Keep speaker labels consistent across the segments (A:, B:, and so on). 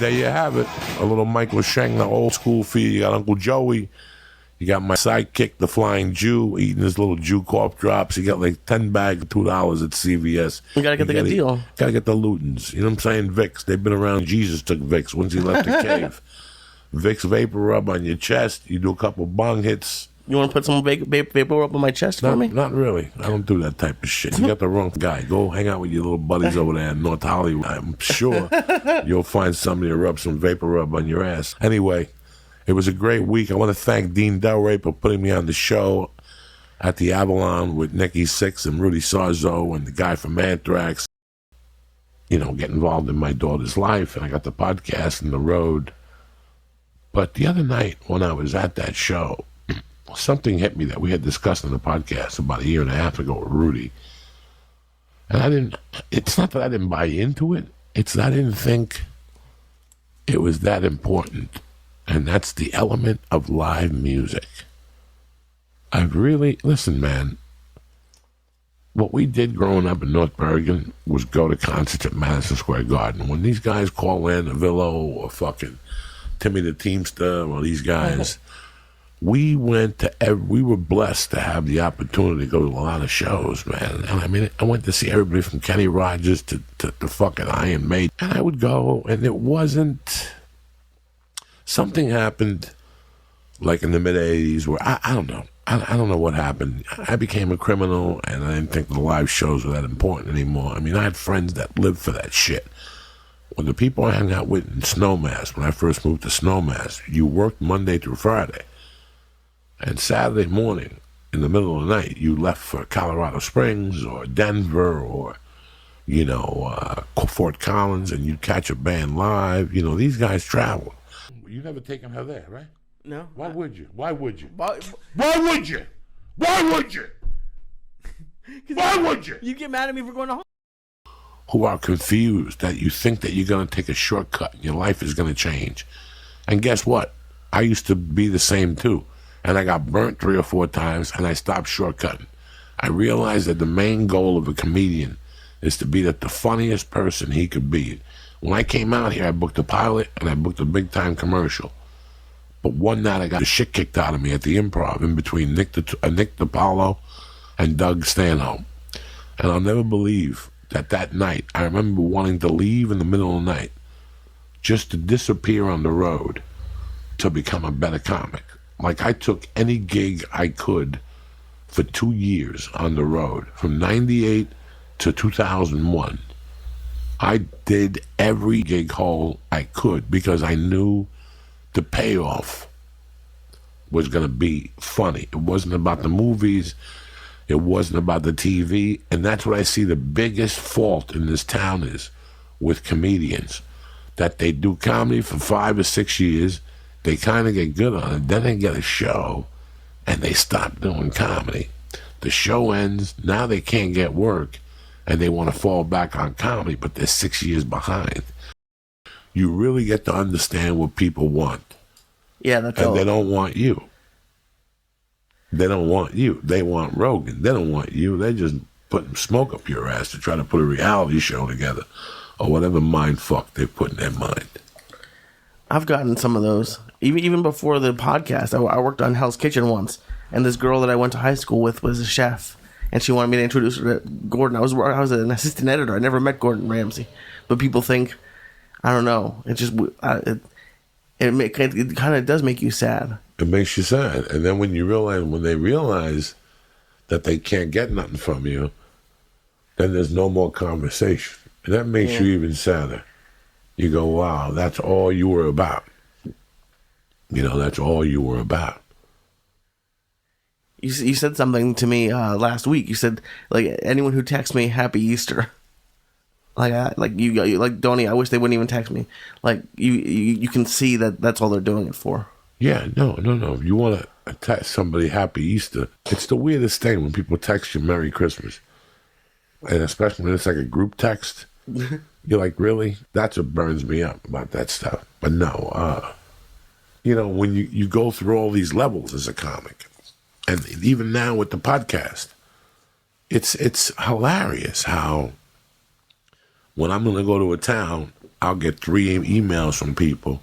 A: there you have it. A little Michael Schenk, old school for you. You got Uncle Joey. You got my sidekick, the Flying Jew, eating his little Jew corp drops. He got like 10 bags, $2 at CVS.
B: You gotta get the good deal.
A: Gotta get the Lutons. You know what I'm saying? Vicks. They've been around. Jesus took Vicks once he left the cave. Vicks vapor rub on your chest. You do a couple bong hits.
B: You want to put some vapor rub on my chest for me?
A: Not really. I don't do that type of shit. You got the wrong guy. Go hang out with your little buddies over there in North Hollywood. I'm sure you'll find somebody to rub some vapor rub on your ass. Anyway, it was a great week. I want to thank Dean Delray for putting me on the show at the Avalon with Nikki Sixx and Rudy Sarzo and the guy from Anthrax. You know, get involved in my daughter's life, and I got the podcast and the road. But the other night when I was at that show, something hit me that we had discussed on the podcast about a year and a half ago with Rudy. And it's not that I didn't buy into it. It's that I didn't think it was that important. And that's the element of live music. Listen, man, what we did growing up in North Bergen was go to concerts at Madison Square Garden. When these guys call in, Avillo or fucking Timmy the Teamster or these guys, we went to we were blessed to have the opportunity to go to a lot of shows, man. And I mean, I went to see everybody from Kenny Rogers to fucking Iron Maiden. And I would go, and it wasn't... Something happened, like in the mid-'80s, where I don't know. I don't know what happened. I became a criminal, and I didn't think the live shows were that important anymore. I mean, I had friends that lived for that shit. When the people I hung out with in Snowmass, when I first moved to Snowmass, you worked Monday through Friday. And Saturday morning, in the middle of the night, you left for Colorado Springs or Denver or, Fort Collins, and you'd catch a band live. You know, these guys travel. You never taken her there, right?
B: No.
A: Why would you? Why would you?
B: Why
A: would you? Why would you? Why would you?
B: You get mad at me for going to home.
A: Who are confused that you think that you're going to take a shortcut and your life is going to change. And guess what? I used to be the same too. And I got burnt 3 or 4 times and I stopped shortcutting. I realized that the main goal of a comedian is to be the funniest person he could be. When I came out here, I booked a pilot and I booked a big-time commercial. But one night I got the shit kicked out of me at the Improv in between Nick DiPaolo and Doug Stanhope. And I'll never believe that night, I remember wanting to leave in the middle of the night just to disappear on the road to become a better comic. Like I took any gig I could for 2 years on the road, from 98 to 2001. I did every gig hole I could because I knew the payoff was going to be funny. It wasn't about the movies. It wasn't about the TV. And that's what I see the biggest fault in this town is with comedians, that they do comedy for 5 or 6 years. They kind of get good on it. Then they get a show and they stop doing comedy. The show ends. Now they can't get work. And they want to fall back on comedy, but they're 6 years behind. You really get to understand what people want.
B: Yeah, that's all.
A: And they don't want you. They don't want you. They want Rogan. They don't want you. They're just putting smoke up your ass to try to put a reality show together or whatever mind fuck they put in their mind.
B: I've gotten some of those. Even before the podcast, I worked on Hell's Kitchen once, and this girl that I went to high school with was a chef. And she wanted me to introduce her to Gordon. I was an assistant editor. I never met Gordon Ramsay. But people think, I don't know. It just, it kind of does make you sad.
A: It makes you sad. And then when they realize that they can't get nothing from you, then there's no more conversation. And that makes you even sadder. You go, wow, that's all you were about. That's all you were about.
B: You said something to me last week. You said, like, anyone who texts me, Happy Easter. Like Donnie, I wish they wouldn't even text me. Like, you can see that that's all they're doing it for.
A: Yeah, no. If you want to text somebody Happy Easter, it's the weirdest thing when people text you Merry Christmas. And especially when it's like a group text. You're like, really? That's what burns me up about that stuff. But no, when you go through all these levels as a comic, and even now with the podcast, it's hilarious how when I'm going to go to a town I'll get 3 emails from people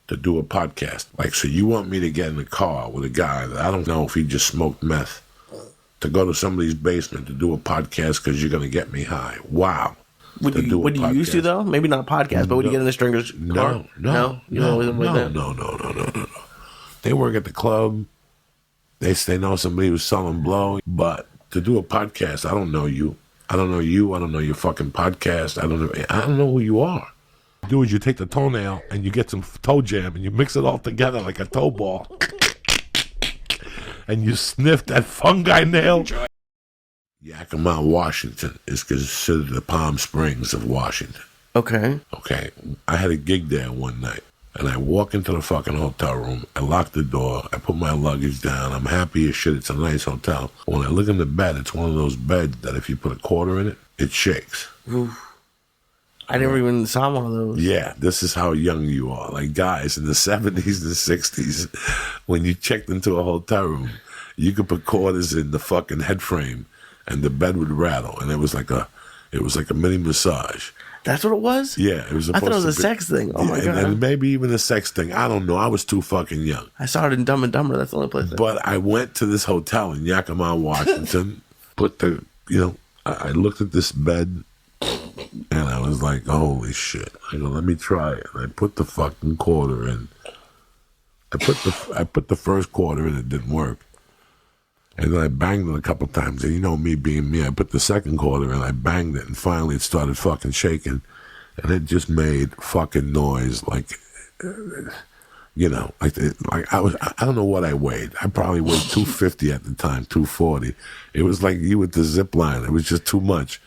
A: to do a podcast. Like, so you want me to get in the car with a guy that I don't know if he just smoked meth, to go to somebody's basement to do a podcast because you're going to get me high. Wow.
B: Would you used to, though? Maybe not a podcast, but would you get in the Stringer's car?
A: No. They work at the club. They know somebody who's selling blow. But to do a podcast, I don't know you. I don't know you. I don't know your fucking podcast. I don't know who you are. What you do is you take the toenail and you get some toe jam and you mix it all together like a toe ball. And you sniff that fungi nail. Yakima, Washington is considered the Palm Springs of Washington.
B: Okay.
A: I had a gig there one night, and I walk into the fucking hotel room. I lock the door. I put my luggage down. I'm happy as shit. It's a nice hotel. When I look in the bed, it's one of those beds that if you put a quarter in it, it shakes.
B: Oof. I never even saw one of those.
A: Yeah, this is how young you are. Like, guys, in the 70s and 60s, when you checked into a hotel room, you could put quarters in the fucking head frame, and the bed would rattle, and it was like a mini massage.
B: That's what it was?
A: Yeah, it was.
B: I thought it was a sex thing. Oh my God.
A: And maybe even a sex thing. I don't know. I was too fucking young.
B: I saw it in Dumb and Dumber. That's the only place.
A: But I went to this hotel in Yakima, Washington. I looked at this bed, and I was like, holy shit. I go, let me try it. And I put the fucking quarter in. I put the first quarter in. It didn't work. And then I banged it a couple times. And you know me being me, I put the second quarter in, I banged it, and finally it started fucking shaking. And it just made fucking noise like I don't know what I weighed. I probably weighed 250 at the time, 240. It was like you with the zip line. It was just too much.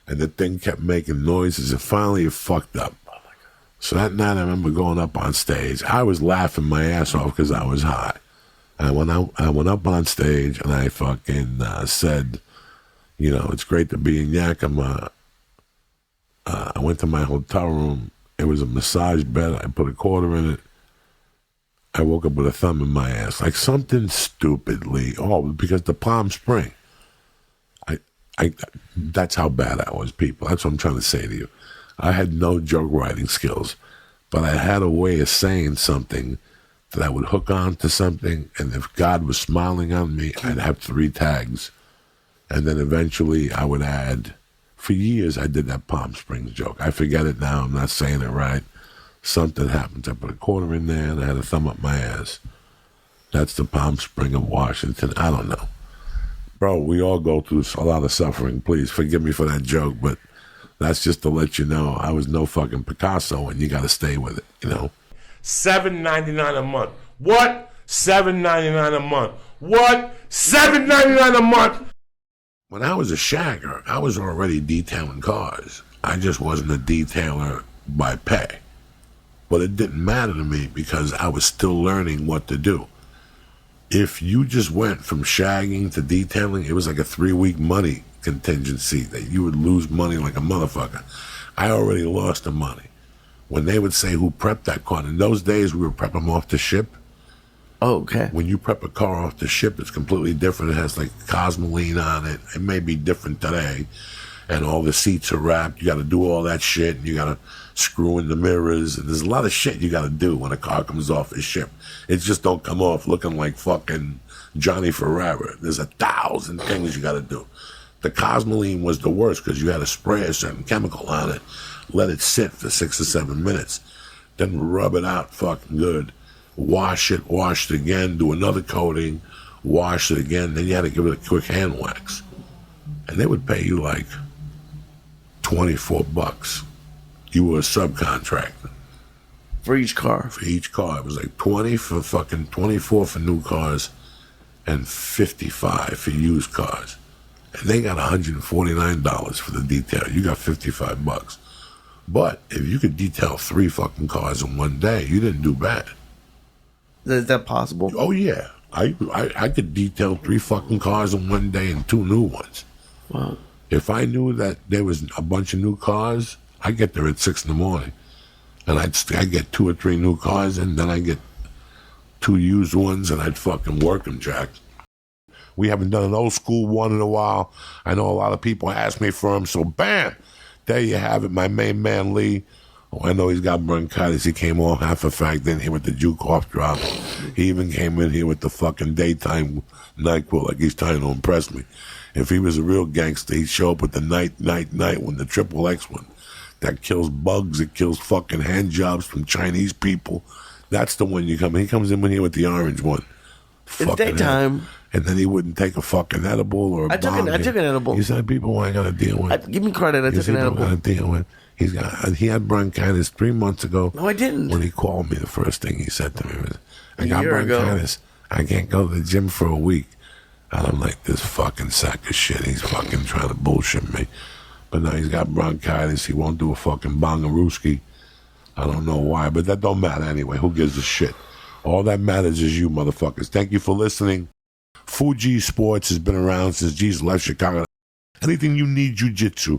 A: And the thing kept making noises, and finally it fucked up. Oh my God. So that night I remember going up on stage. I was laughing my ass off because I was high. I went up on stage and I fucking said, it's great to be in Yakima. I went to my hotel room. It was a massage bed. I put a quarter in it. I woke up with a thumb in my ass, like something stupidly. Because the Palm Spring. That's how bad I was, people. That's what I'm trying to say to you. I had no joke writing skills, but I had a way of saying something that I would hook on to something, and if God was smiling on me, I'd have 3 tags. And then eventually I would add, for years I did that Palm Springs joke. I forget it now, I'm not saying it right. Something happened. I put a quarter in there and I had a thumb up my ass. That's the Palm Spring of Washington. I don't know. Bro, we all go through a lot of suffering. Please forgive me for that joke, but that's just to let you know I was no fucking Picasso, and you got to stay with it, $7.99 a month. What? $7.99 a month. What? $7.99 a month. When I was a shagger, I was already detailing cars. I just wasn't a detailer by pay. But it didn't matter to me because I was still learning what to do. If you just went from shagging to detailing, it was like a 3-week money contingency that you would lose money like a motherfucker. I already lost the money. When they would say who prepped that car, in those days we would prep them off the ship.
B: Oh, okay.
A: When you prep a car off the ship, it's completely different. It has like cosmoline on it. It may be different today. And all the seats are wrapped. You got to do all that shit. And you got to screw in the mirrors. And there's a lot of shit you got to do when a car comes off the ship. It just don't come off looking like fucking Johnny Ferrara. There's 1,000 things you got to do. The cosmoline was the worst because you had to spray a certain chemical on it, let it sit for 6 or 7 minutes, then rub it out fucking good. Wash it again, do another coating, wash it again, then you had to give it a quick hand wax. And they would pay you like $24. You were a subcontractor.
B: For each car?
A: For each car. It was like 20 for fucking 24 for new cars and 55 for used cars. And they got $149 for the detail. You got $55. But if you could detail 3 fucking cars in one day, you didn't do bad.
B: Is that possible?
A: Oh, yeah. I could detail 3 fucking cars in one day and 2 new ones.
B: Wow.
A: If I knew that there was a bunch of new cars, I'd get there at 6 in the morning. And I'd get 2 or 3 new cars, and then I'd get 2 used ones, and I'd fucking work them, Jack. We haven't done an old school one in a while. I know a lot of people ask me for them, so bam! There you have it, my main man Lee. Oh, I know he's got bronchitis. He came all half a fact in here with the Juke cough drop. He even came in here with the fucking daytime NyQuil like he's trying to impress me. If he was a real gangster, he'd show up with the night one, the triple X one. That kills bugs, it kills fucking hand jobs from Chinese people. That's the one you come in. He comes in here with the orange one.
B: It's daytime.
A: And then he wouldn't take a fucking edible or a
B: I took an edible.
A: He said, people I got to deal with.
B: Give me credit, I took an edible.
A: I got to deal with. He had bronchitis 3 months ago.
B: No, I didn't.
A: When he called me, the first thing he said to me was, I got
B: year ago.
A: bronchitis. I can't go to the gym for a week. And I'm like, this fucking sack of shit. He's fucking trying to bullshit me. But now he's got bronchitis. He won't do a fucking bongarooski. I don't know why, but that don't matter anyway. Who gives a shit? All that matters is you, motherfuckers. Thank you for listening. Fuji Sports has been around since Jesus left Chicago. Anything you need jiu-jitsu.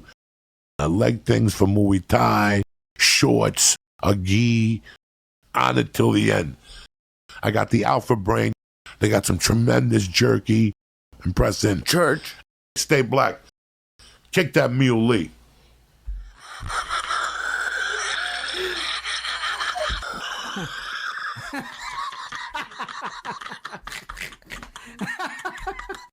A: Leg things for Muay Thai, shorts, a gi, on it till the end. I got the Alpha Brain. They got some tremendous jerky and press in.
B: Church.
A: Stay black. Kick that mule, Lee.